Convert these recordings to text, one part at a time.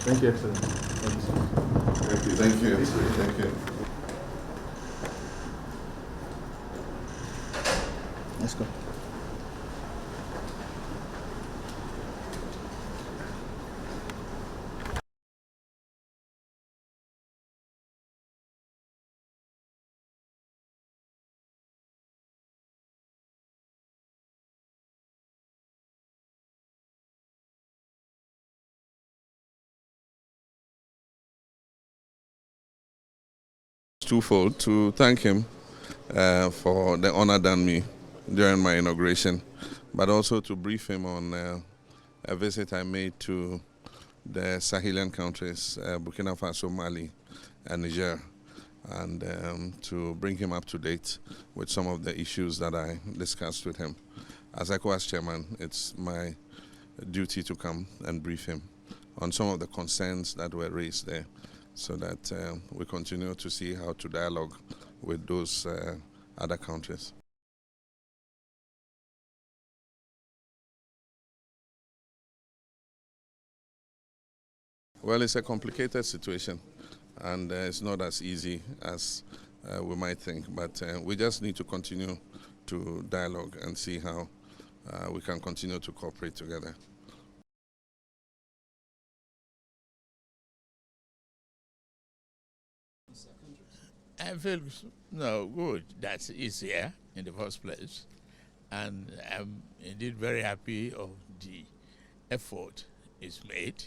Thank you, Excellency. Thank you so much. Thank you. Thank you. Let's go. Twofold to thank him for the honor done me during my inauguration, but also to brief him on a visit I made to the Sahelian countries, Burkina Faso, Mali, and Niger, and to bring him up to date with some of the issues that I discussed with him. As Ecowas chairman, it's my duty to come and brief him on some of the concerns that were raised there, so that we continue to see how to dialogue with those other countries. Well, it's a complicated situation, and it's not as easy as we might think, but we just need to continue to dialogue and see how we can continue to cooperate together. I feel good that he's here in the first place, and I'm indeed very happy of the effort is made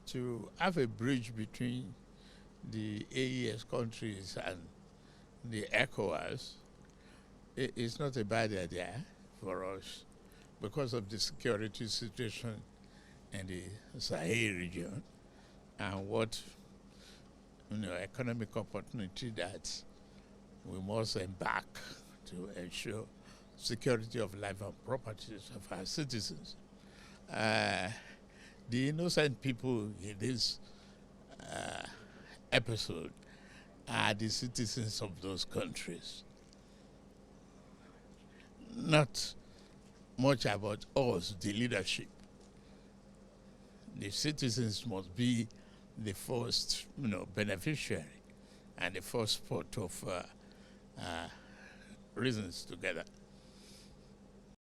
to have a bridge between the AES countries and the Ecowas. It's not a bad idea for us because of the security situation in the Sahel region and what economic opportunity that we must embark to ensure security of life and properties of our citizens. The innocent people in this episode are the citizens of those countries. Not much about us, the leadership. The citizens must be the first, beneficiary and the first part of reasons together.